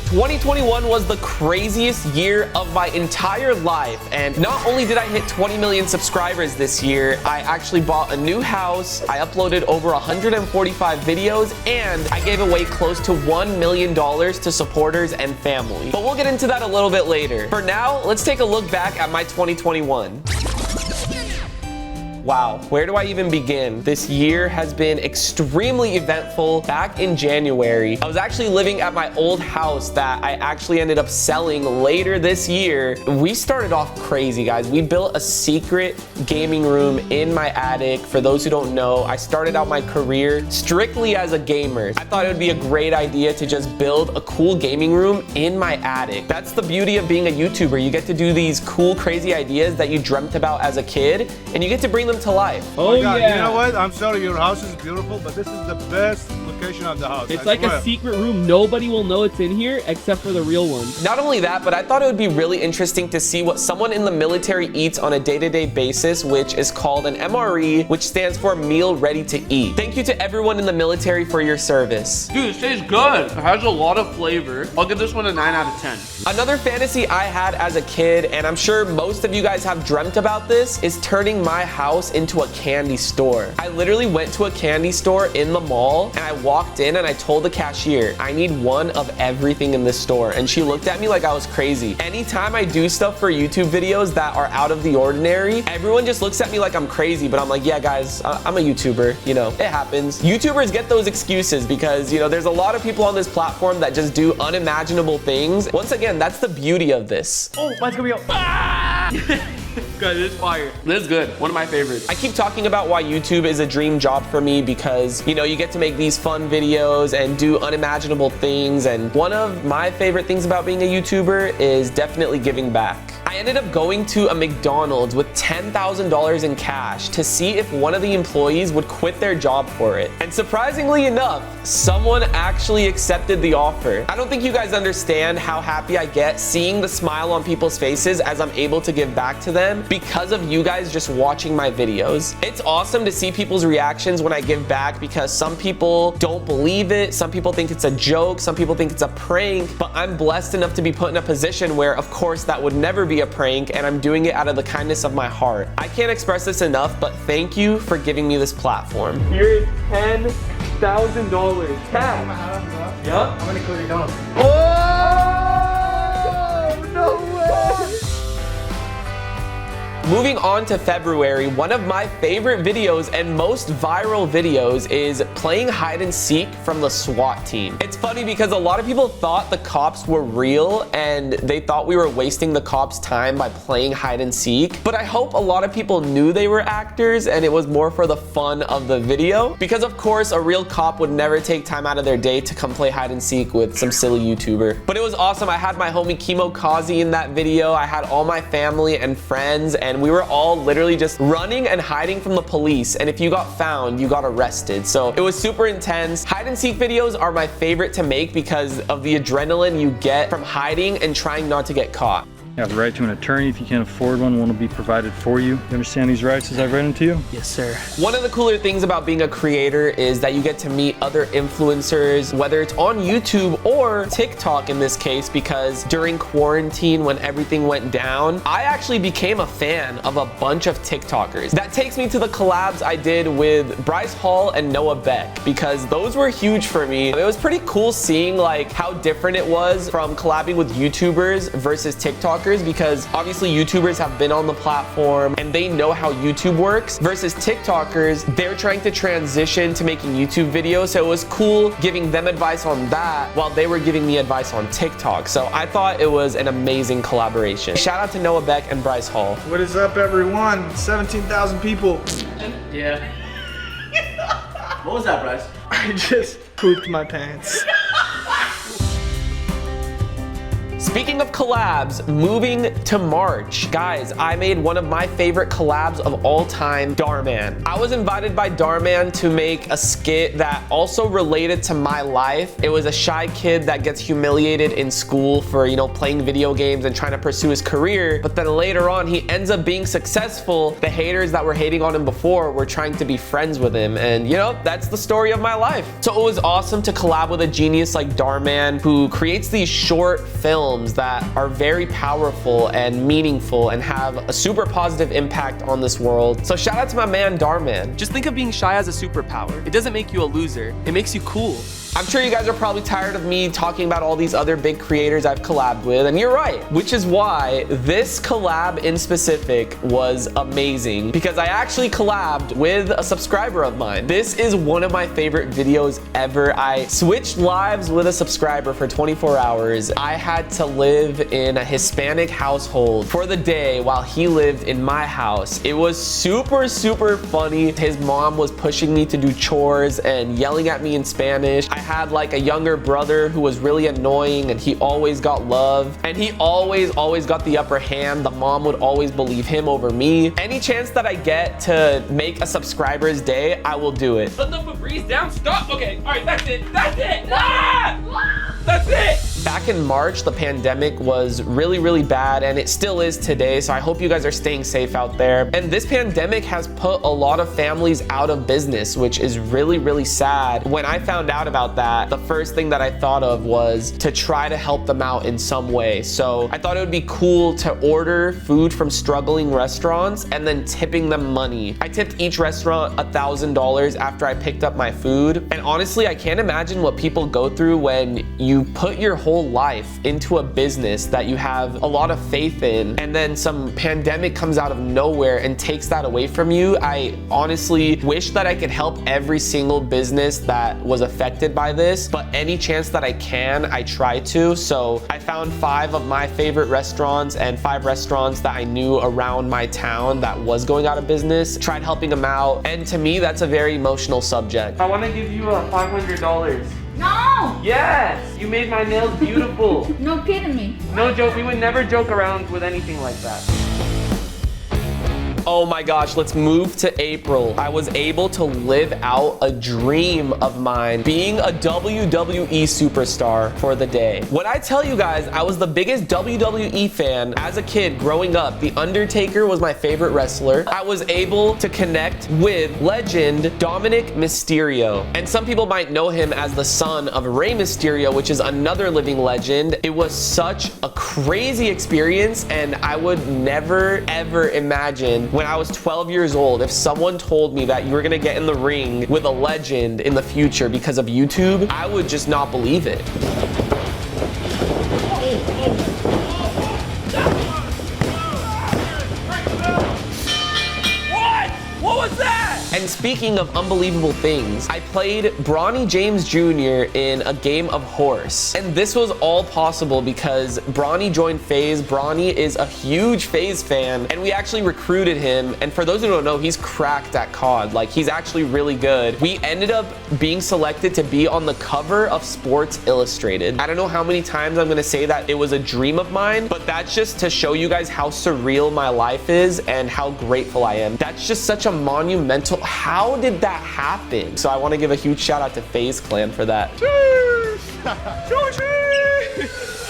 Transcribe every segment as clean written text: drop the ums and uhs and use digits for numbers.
2021 was the craziest year of my entire life, and not only did I hit 20 million subscribers this year, I actually bought a new house, I uploaded over 145 videos, and I gave away close to $1 million to supporters and family. But we'll get into that a little bit later. For now, let's take a look back at my 2021. Wow, where do I even begin? This year has been extremely eventful. Back in January, I was actually living at my old house that I actually ended up selling later this year. We started off crazy, guys. We built a secret gaming room in my attic. For those who don't know, I started out my career strictly as a gamer. I thought it would be a great idea to just build a cool gaming room in my attic. That's the beauty of being a YouTuber. You get to do these cool, crazy ideas that you dreamt about as a kid, and you get to bring them to life. Oh God, yeah. You know what? I'm sorry, your house is beautiful, but this is the best location of the house. It's like a secret room. Nobody will know it's in here except for the real ones. Not only that, but I thought it would be really interesting to see what someone in the military eats on a day-to-day basis, which is called an MRE, which stands for Meal Ready to Eat. Thank you to everyone in the military for your service. Dude, it tastes good. It has a lot of flavor. I'll give this one a 9 out of 10. Another fantasy I had as a kid, and I'm sure most of you guys have dreamt about this, is turning my house into a candy store. I literally went to a candy store in the mall, and I walked in and I told the cashier, I need one of everything in this store. And she looked at me like I was crazy. Anytime I do stuff for YouTube videos that are out of the ordinary, everyone just looks at me like I'm crazy, but I'm like, yeah guys, I'm a YouTuber, you know, it happens. YouTubers get those excuses because, you know, there's a lot of people on this platform that just do unimaginable things. Once again, that's the beauty of this. Oh, mine's gonna be Guys, this is fire. This is good. One of my favorites. I keep talking about why YouTube is a dream job for me because, you know, you get to make these fun videos and do unimaginable things. And one of my favorite things about being a YouTuber is definitely giving back. I ended up going to a McDonald's with $10,000 in cash to see if one of the employees would quit their job for it. And surprisingly enough, someone actually accepted the offer. I don't think you guys understand how happy I get seeing the smile on people's faces as I'm able to give back to them because of you guys just watching my videos. It's awesome to see people's reactions when I give back because some people don't believe it, some people think it's a joke, some people think it's a prank, but I'm blessed enough to be put in a position where, of course, that would never be a prank, and I'm doing it out of the kindness of my heart. I can't express this enough, but thank you for giving me this platform. Here is $10,000 cash. Yup. How many could you done? Oh, no way! Moving on to February, one of my favorite videos and most viral videos is playing hide and seek from the SWAT team. It's funny because a lot of people thought the cops were real and they thought we were wasting the cops' time by playing hide and seek. But I hope a lot of people knew they were actors and it was more for the fun of the video. Because of course, a real cop would never take time out of their day to come play hide and seek with some silly YouTuber. But it was awesome. I had my homie Kimo Kazi in that video. I had all my family and friends, and we were all literally just running and hiding from the police, and if you got found, you got arrested. So it was super intense. Hide and seek videos are my favorite to make because of the adrenaline you get from hiding and trying not to get caught. You have the right to an attorney. If you can't afford one will be provided for you. You understand these rights as I've read them to you? Yes, sir. One of the cooler things about being a creator is that you get to meet other influencers, whether it's on YouTube or TikTok in this case, because during quarantine when everything went down, I actually became a fan of a bunch of TikTokers. That takes me to the collabs I did with Bryce Hall and Noah Beck, because those were huge for me. It was pretty cool seeing like how different it was from collabing with YouTubers versus TikTokers, because obviously YouTubers have been on the platform and they know how YouTube works, versus TikTokers, they're trying to transition to making YouTube videos. So it was cool giving them advice on that while they were giving me advice on TikTok. So I thought it was an amazing collaboration. Shout out to Noah Beck and Bryce Hall. What is up, everyone? 17,000 people. Yeah. What was that, Bryce? I just pooped my pants. Speaking of collabs, moving to March. Guys, I made one of my favorite collabs of all time, Darman. I was invited by Darman to make a skit that also related to my life. It was a shy kid that gets humiliated in school for, you know, playing video games and trying to pursue his career. But then later on, he ends up being successful. The haters that were hating on him before were trying to be friends with him. And, you know, that's the story of my life. So it was awesome to collab with a genius like Darman, who creates these short films that are very powerful and meaningful and have a super positive impact on this world. So shout out to my man Darman. Just think of being shy as a superpower. It doesn't make you a loser. It makes you cool. I'm sure you guys are probably tired of me talking about all these other big creators I've collabed with, and you're right, which is why this collab in specific was amazing, because I actually collabed with a subscriber of mine. This is one of my favorite videos ever. I switched lives with a subscriber for 24 hours. I had to live in a Hispanic household for the day while he lived in my house. It was super, super funny. His mom was pushing me to do chores and yelling at me in Spanish. I had like a younger brother who was really annoying, and he always got love, and he always got the upper hand. The mom would always believe him over me. Any chance that I get to make a subscriber's day, I will do it. Let the Febreze down. Stop. Okay. All right. That's it. That's it. Ah! That's it. Back in March, the pandemic was really, really bad, and it still is today, so I hope you guys are staying safe out there. And this pandemic has put a lot of families out of business, which is really, really sad. When I found out about that, the first thing that I thought of was to try to help them out in some way. So I thought it would be cool to order food from struggling restaurants and then tipping them money. I tipped each restaurant $1,000 after I picked up my food. And honestly, I can't imagine what people go through when you put your whole life into a business that you have a lot of faith in, and then some pandemic comes out of nowhere and takes that away from you. I honestly wish that I could help every single business that was affected by this, but any chance that I can, I try to. So I found 5 of my favorite restaurants and 5 restaurants that I knew around my town that was going out of business, tried helping them out, and to me, that's a very emotional subject. I want to give you $500. No! Yes! You made my nails beautiful. No kidding me. No joke. We would never joke around with anything like that. Oh my gosh, let's move to April. I was able to live out a dream of mine, being a WWE superstar for the day. When I tell you guys, I was the biggest WWE fan as a kid growing up. The Undertaker was my favorite wrestler. I was able to connect with legend Dominic Mysterio. And some people might know him as the son of Rey Mysterio, which is another living legend. It was such a crazy experience, and I would never, ever imagine when I was 12 years old, if someone told me that you were gonna get in the ring with a legend in the future because of YouTube, I would just not believe it. What was that? And speaking of unbelievable things, I played Bronny James Jr. in a game of horse. And this was all possible because Bronny joined FaZe. Bronny is a huge FaZe fan, and we actually recruited him. And for those who don't know, he's cracked at COD. Like, he's actually really good. We ended up being selected to be on the cover of Sports Illustrated. I don't know how many times I'm gonna say that it was a dream of mine, but that's just to show you guys how surreal my life is and how grateful I am. That's just such a monumental, how did that happen? So I want to give a huge shout out to FaZe Clan for that.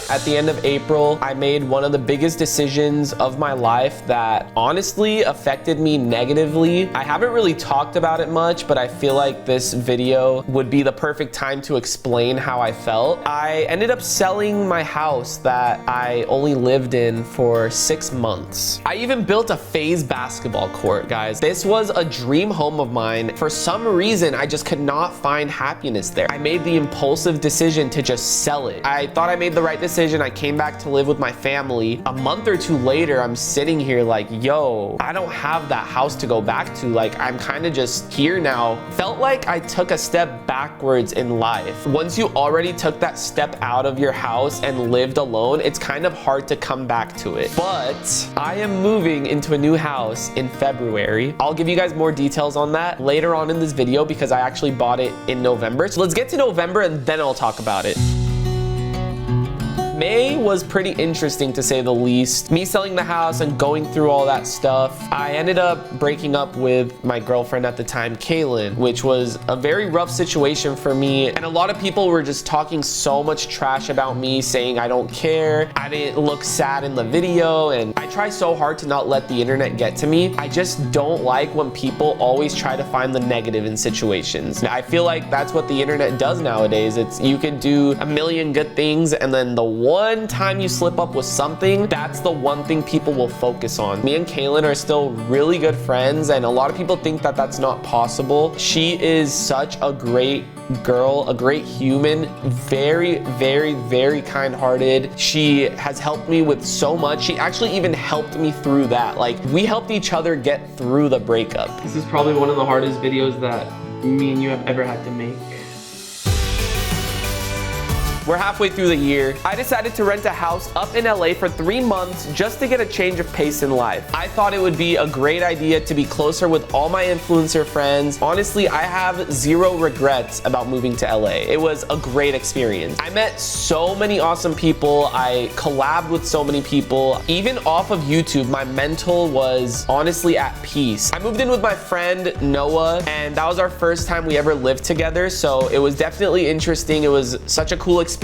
At the end of April, I made one of the biggest decisions of my life that honestly affected me negatively. I haven't really talked about it much, but I feel like this video would be the perfect time to explain how I felt. I ended up selling my house that I only lived in for 6 months. I even built a FaZe basketball court, guys. This was a dream home of mine. For some reason, I just could not find happiness there. I made the impulsive decision to just sell it. I thought I made the right decision. I came back to live with my family. A month or 2 later, I'm sitting here like, yo, I don't have that house to go back to. Like, I'm kind of just here now. Felt like I took a step backwards in life. Once you already took that step out of your house and lived alone, it's kind of hard to come back to it. But I am moving into a new house in February. I'll give you guys more details on that later on in this video because I actually bought it in November. So let's get to November and then I'll talk about it. May was pretty interesting to say the least. Me selling the house and going through all that stuff. I ended up breaking up with my girlfriend at the time, Kaylin, which was a very rough situation for me. And a lot of people were just talking so much trash about me, saying I don't care, I didn't look sad in the video, and I try so hard to not let the internet get to me. I just don't like when people always try to find the negative in situations. I feel like that's what the internet does nowadays. It's you could do a million good things, and then the one time you slip up with something, that's the one thing people will focus on. Me and Kaylin are still really good friends, and a lot of people think that that's not possible. She is such a great girl, a great human, very, very, very kind-hearted. She has helped me with so much. She actually even helped me through that. Like, we helped each other get through the breakup. This is probably one of the hardest videos that me and you have ever had to make. We're halfway through the year. I decided to rent a house up in LA for 3 months just to get a change of pace in life. I thought it would be a great idea to be closer with all my influencer friends. Honestly, I have zero regrets about moving to LA. It was a great experience. I met so many awesome people. I collabed with so many people. Even off of YouTube, my mental was honestly at peace. I moved in with my friend Noah, and that was our first time we ever lived together, so it was definitely interesting. It was such a cool experience,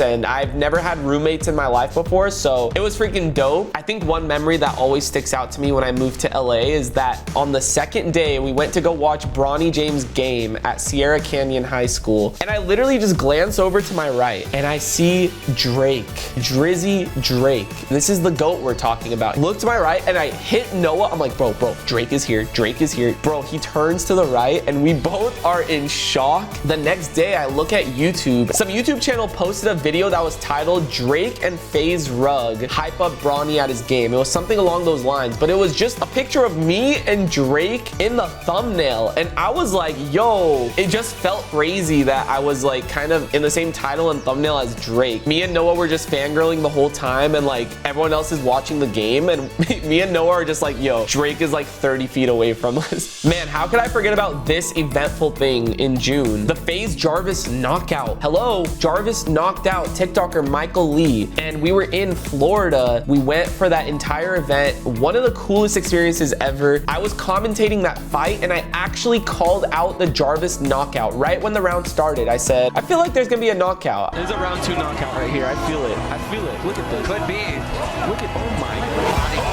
and I've never had roommates in my life before, so it was freaking dope. I think one memory that always sticks out to me when I moved to LA is that on the second day, we went to go watch Bronny James' game at Sierra Canyon High School, and I literally just glance over to my right, and I see Drake, Drizzy Drake. This is the GOAT we're talking about. Look to my right, and I hit Noah. I'm like, bro, Drake is here, Drake is here. Bro, he turns to the right, and we both are in shock. The next day, I look at YouTube. Some YouTube channel posted a video that was titled Drake and FaZe Rug hype up Bronny at his game. It was something along those lines, but it was just a picture of me and Drake in the thumbnail, and I was like, yo, it just felt crazy that I was like kind of in the same title and thumbnail as Drake. Me and Noah were just fangirling the whole time, and like everyone else is watching the game, and me and Noah are just like, yo, Drake is like 30 feet away from us. Man, how could I forget about this eventful thing in June? The FaZe Jarvis knockout. Hello, Jarvis knocked out TikToker Michael Lee, and we were in Florida. We went for that entire event. One of the coolest experiences ever. I was commentating that fight, and I actually called out the Jarvis knockout right when the round started. I said, I feel like there's gonna be a knockout. There's a round 2 knockout right here. I feel it. I feel it. Look at this. Could be. Look at, oh my God.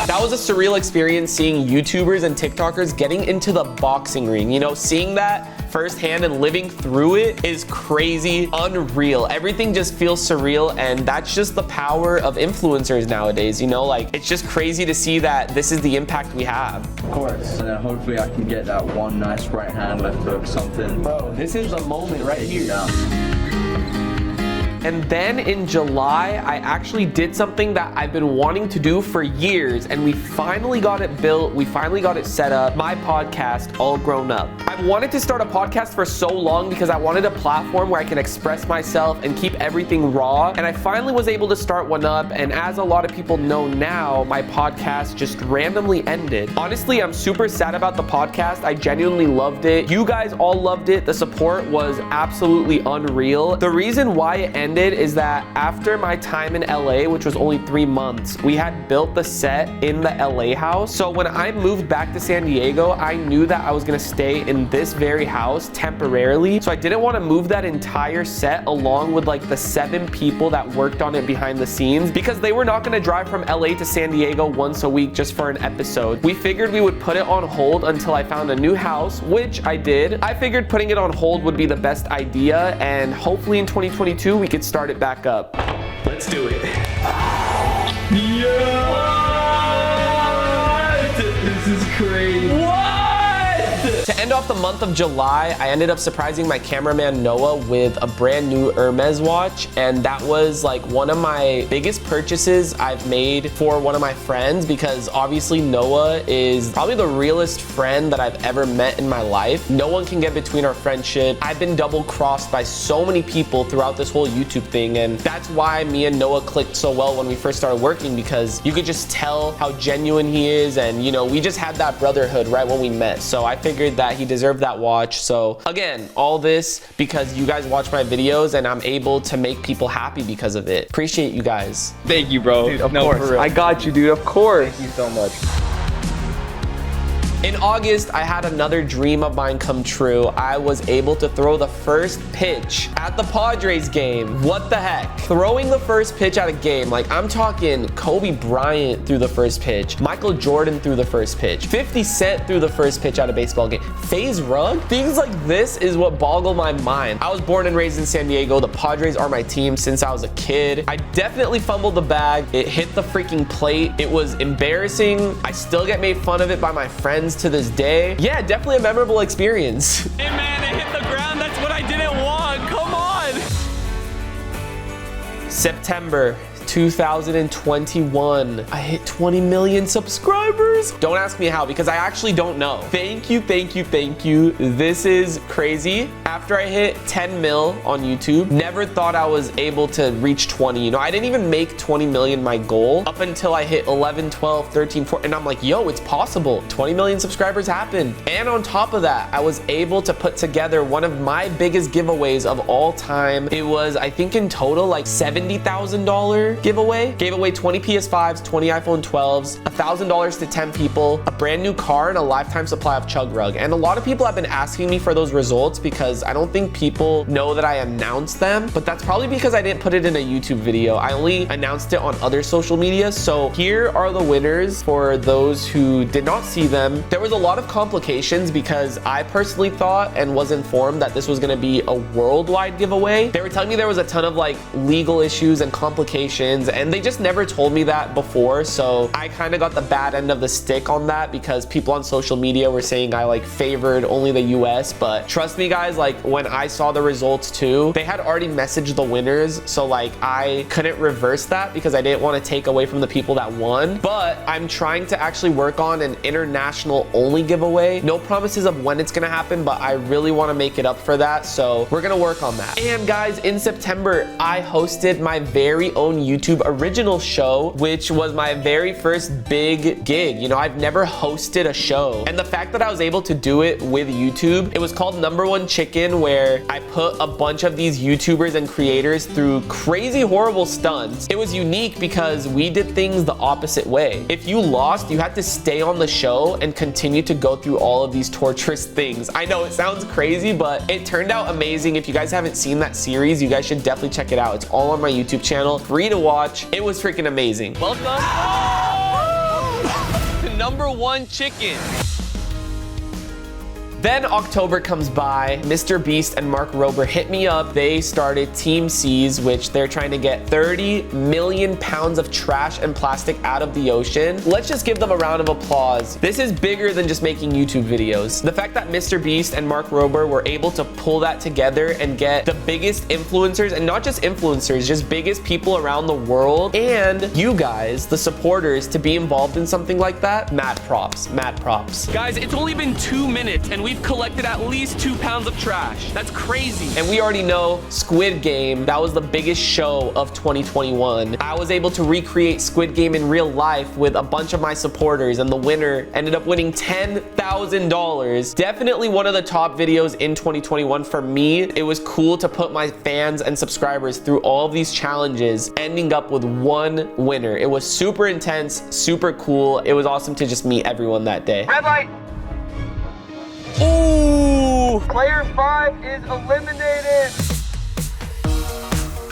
That was a surreal experience seeing YouTubers and TikTokers getting into the boxing ring. You know, seeing that firsthand and living through it is crazy, unreal. Everything just feels surreal, and that's just the power of influencers nowadays, you know? Like, it's just crazy to see that this is the impact we have. Of course. And then hopefully I can get that one nice right hand left hook, something. Bro, this is a moment right here. Yeah. And then in July, I actually did something that I've been wanting to do for years, and we finally got it built, we finally got it set up, my podcast, All Grown Up. I've wanted to start a podcast for so long because I wanted a platform where I can express myself and keep everything raw, and I finally was able to start one up, and as a lot of people know now, my podcast just randomly ended. Honestly, I'm super sad about the podcast. I genuinely loved it. You guys all loved it. The support was absolutely unreal. The reason why it ended is that after my time in LA, which was only 3 months, we had built the set in the LA house. So when I moved back to San Diego, I knew that I was gonna stay in this very house temporarily. So I didn't want to move that entire set along with like the 7 people that worked on it behind the scenes, because they were not gonna drive from LA to San Diego once a week just for an episode. We figured we would put it on hold until I found a new house, which I did. I figured putting it on hold would be the best idea, and hopefully in 2022 we could start it back up. Let's do it. Yeah! This is crazy. What? To end off the month of July, I ended up surprising my cameraman Noah with a brand new Hermes watch, and that was like one of my biggest purchases I've made for one of my friends, because obviously Noah is probably the realest friend that I've ever met in my life. No one can get between our friendship. I've been double-crossed by so many people throughout this whole YouTube thing, and that's why me and Noah clicked so well when we first started working, because you could just tell how genuine he is, and you know, we just had that brotherhood right when we met. So I figured that he He deserved that watch. So again, all this because you guys watch my videos and I'm able to make people happy because of it. Appreciate you guys. Thank you, bro. Dude, of course. I got you, dude. Of course. Thank you so much. In August, I had another dream of mine come true. I was able to throw the first pitch at the Padres game. What the heck? Throwing the first pitch at a game, like I'm talking Kobe Bryant threw the first pitch, Michael Jordan threw the first pitch, 50 Cent threw the first pitch at a baseball game, FaZe Rug? Things like this is what boggle my mind. I was born and raised in San Diego. The Padres are my team since I was a kid. I definitely fumbled the bag. It hit the freaking plate. It was embarrassing. I still get made fun of it by my friends to this day. Yeah, definitely a memorable experience. Hey man, it hit the ground. That's what I didn't want. Come on. September 2021. I hit 20 million subscribers. Don't ask me how, because I actually don't know. Thank you, thank you, thank you. This is crazy. After I hit 10 mil on YouTube, never thought I was able to reach 20. You know, I didn't even make 20 million my goal up until I hit 11, 12, 13, 14. And I'm like, yo, it's possible. 20 million subscribers happened. And on top of that, I was able to put together one of my biggest giveaways of all time. It was, I think in total, like $70,000 giveaway. Gave away 20 PS5s, 20 iPhone 12s, $1,000 to 10 people, a brand new car, and a lifetime supply of Chug Rug. And a lot of people have been asking me for those results because I don't think people know that I announced them, but that's probably because I didn't put it in a YouTube video. I only announced it on other social media. So here are the winners for those who did not see them. There was a lot of complications because I personally thought and was informed that this was gonna be a worldwide giveaway. They were telling me there was a ton of like legal issues and complications, and they just never told me that before. So I kind of got the bad end of the stick on that because people on social media were saying I like favored only the US. But trust me guys, like when I saw the results too, they had already messaged the winners. So like I couldn't reverse that because I didn't want to take away from the people that won. But I'm trying to actually work on an international only giveaway. No promises of when it's gonna happen, but I really want to make it up for that. So we're gonna work on that. And guys, in September, I hosted my very own YouTube original show, which was my very first big gig. You know, I've never hosted a show. And the fact that I was able to do it with YouTube, it was called Number One Chicken, where I put a bunch of these YouTubers and creators through crazy, horrible stunts. It was unique because we did things the opposite way. If you lost, you had to stay on the show and continue to go through all of these torturous things. I know it sounds crazy, but it turned out amazing. If you guys haven't seen that series, you guys should definitely check it out. It's all on my YouTube channel, free to watch. It was freaking amazing. Welcome to Number One Chicken. Then October comes by, Mr. Beast and Mark Rober hit me up. They started Team Seas, which they're trying to get 30 million pounds of trash and plastic out of the ocean. Let's just give them a round of applause. This is bigger than just making YouTube videos. The fact that Mr. Beast and Mark Rober were able to pull that together and get the biggest influencers, and not just influencers, just biggest people around the world, and you guys, the supporters, to be involved in something like that, mad props, mad props. Guys, it's only been 2 minutes and we've collected at least 2 pounds of trash. That's crazy. And we already know Squid Game, that was the biggest show of 2021. I was able to recreate Squid Game in real life with a bunch of my supporters, and the winner ended up winning $10,000. Definitely one of the top videos in 2021 for me. It was cool to put my fans and subscribers through all of these challenges, ending up with one winner. It was super intense, super cool. It was awesome to just meet everyone that day. Red light. Ooh! Player 5 is eliminated.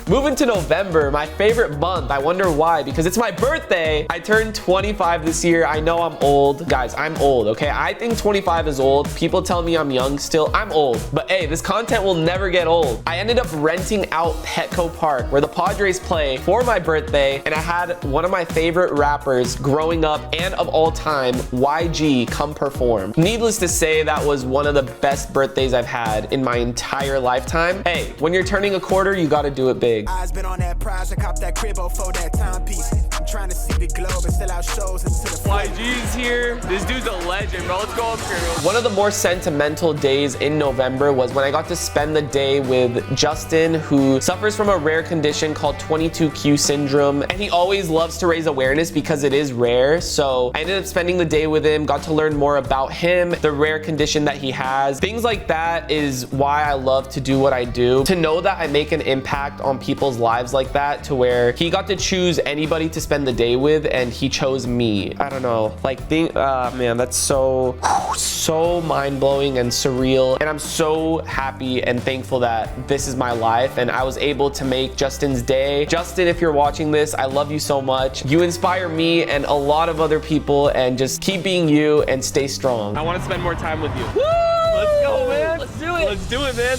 Moving to November, my favorite month. I wonder why, because it's my birthday. I turned 25 this year. I know I'm old. Guys, I'm old, okay? I think 25 is old. People tell me I'm young still. I'm old. But hey, this content will never get old. I ended up renting out Petco Park, where the Padres play, for my birthday, and I had one of my favorite rappers growing up and of all time, YG, come perform. Needless to say, that was one of the best birthdays I've had in my entire lifetime. Hey, when you're turning a quarter, you gotta do it big. Eyes been on that prize, I cop that crib for that timepiece. I'm trying to see the globe and sell out shows until the YG's here. This dude's a legend, bro. Let's go up here. One of the more sentimental days in November was when I got to spend the day with Justin, who suffers from a rare condition called 22q syndrome, and he always loves to raise awareness because it is rare. So I ended up spending the day with him, got to learn more about him, the rare condition that he has. Things like that is why I love to do what I do. To know that I make an impact on people's lives like that, to where he got to choose anybody to spend the day with and he chose me. I don't know, like man, that's so mind-blowing and surreal, and I'm so happy and thankful that this is my life and I was able to make Justin's day. Justin, if you're watching this, I love you so much. You inspire me and a lot of other people, and just keep being you and stay strong. I want to spend more time with you. Woo! Let's go, man. Let's do it. Let's do it, man.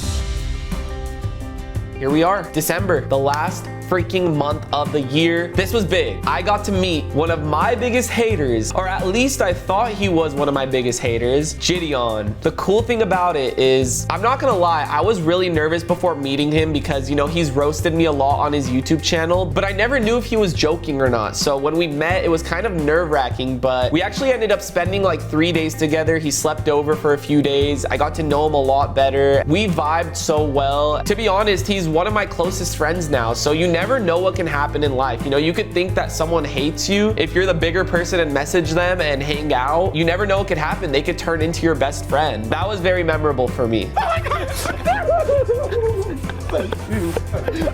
Here we are, December, the last freaking month of the year. This was big. I got to meet one of my biggest haters, or at least I thought he was one of my biggest haters, Gideon. The cool thing about it is, I'm not gonna lie, I was really nervous before meeting him because, you know, he's roasted me a lot on his YouTube channel, but I never knew if he was joking or not. So when we met, it was kind of nerve-wracking, but we actually ended up spending like 3 days together. He slept over for a few days. I got to know him a lot better. We vibed so well. To be honest, he's one of my closest friends now, so you never know what can happen in life. You know, you could think that someone hates you if you're the bigger person and message them and hang out. You never know what could happen. They could turn into your best friend. That was very memorable for me.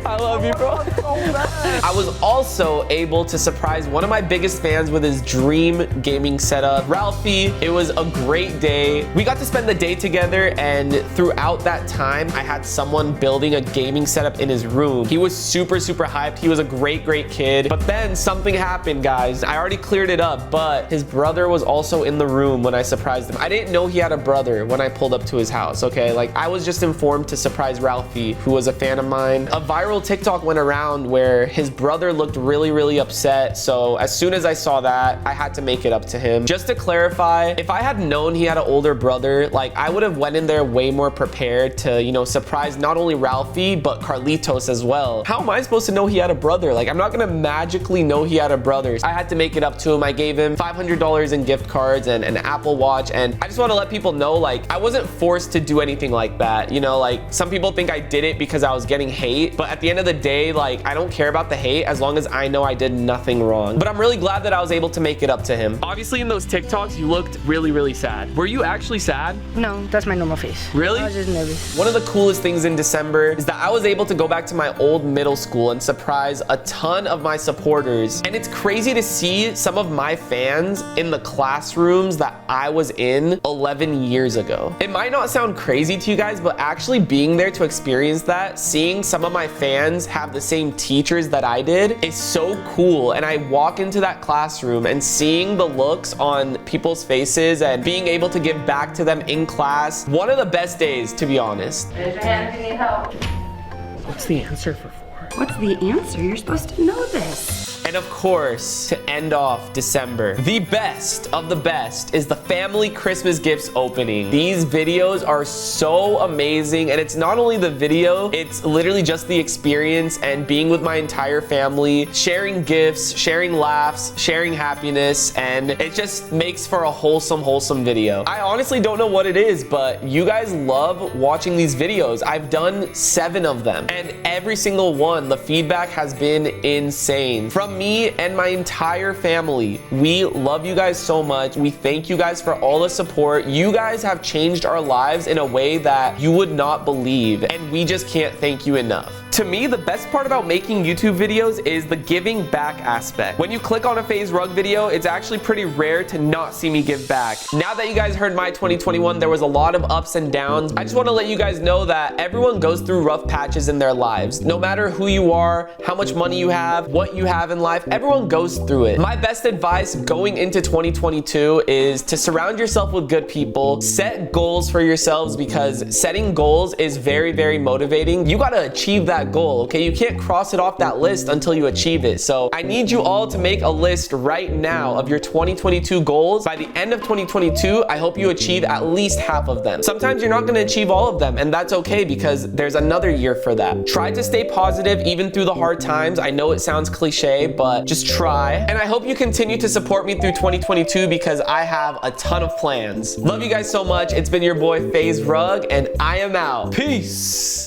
I love you, bro. I was also able to surprise one of my biggest fans with his dream gaming setup, Ralphie. It was a great day. We got to spend the day together, and throughout that time, I had someone building a gaming setup in his room. He was super hyped. He was a great kid. But then something happened, guys. I already cleared it up, but his brother was also in the room when I surprised him. I didn't know he had a brother when I pulled up to his house, okay? Like, I was just informed to surprise Ralphie, who was a fan of mine. A viral TikTok went around where his brother looked really upset. So as soon as I saw that, I had to make it up to him. Just to clarify, if I had known he had an older brother, like, I would have went in there way more prepared to, you know, surprise not only Ralphie, but Carlitos as well. How am I supposed to know he had a brother? Like, I'm not gonna magically know he had a brother. I had to make it up to him. I gave him $500 in gift cards and an Apple Watch, and I just want to let people know, like, I wasn't forced to do anything like that. You know, like, some people think I did it because I was getting hate, but at the end of the day, like, I don't care about the hate as long as I know I did nothing wrong. But I'm really glad that I was able to make it up to him. Obviously, in those TikToks, you looked really sad. Were you actually sad? No, that's my normal face. Really? I was just nervous. One of the coolest things in December is that I was able to go back to my old middle school and surprise a ton of my supporters. And it's crazy to see some of my fans in the classrooms that I was in 11 years ago. It might not sound crazy to you guys, but actually being there to experience that, seeing some of my fans have the same teachers that I did, is so cool. And I walk into that classroom and seeing the looks on people's faces and being able to give back to them in class, one of the best days, to be honest. Raise your hand if you need help. What's the answer for 4? What's the answer? You're supposed to know this. And of course, to end off December, the best of the best is the family Christmas gifts opening. These videos are so amazing, and it's not only the video, it's literally just the experience and being with my entire family, sharing gifts, sharing laughs, sharing happiness, and it just makes for a wholesome video. I honestly don't know what it is, but you guys love watching these videos. I've done 7 of them, and every single one, the feedback has been insane. From me and my entire family, we love you guys so much. We thank you guys for all the support. You guys have changed our lives in a way that you would not believe, and we just can't thank you enough. To me, the best part about making YouTube videos is the giving back aspect. When you click on a FaZe Rug video, it's actually pretty rare to not see me give back. Now that you guys heard my 2021, there was a lot of ups and downs. I just want to let you guys know that everyone goes through rough patches in their lives. No matter who you are, how much money you have, what you have in life, everyone goes through it. My best advice going into 2022 is to surround yourself with good people, set goals for yourselves, because setting goals is very motivating. You got to achieve that goal, okay? You can't cross it off that list until you achieve it. So I need you all to make a list right now of your 2022 goals. By the end of 2022, I hope you achieve at least half of them. Sometimes you're not going to achieve all of them, and that's okay, because there's another year for that. Try to stay positive even through the hard times. I know it sounds cliche, but just try. And I hope you continue to support me through 2022 because I have a ton of plans. Love you guys so much. It's been your boy FaZe Rug, and I am out. Peace.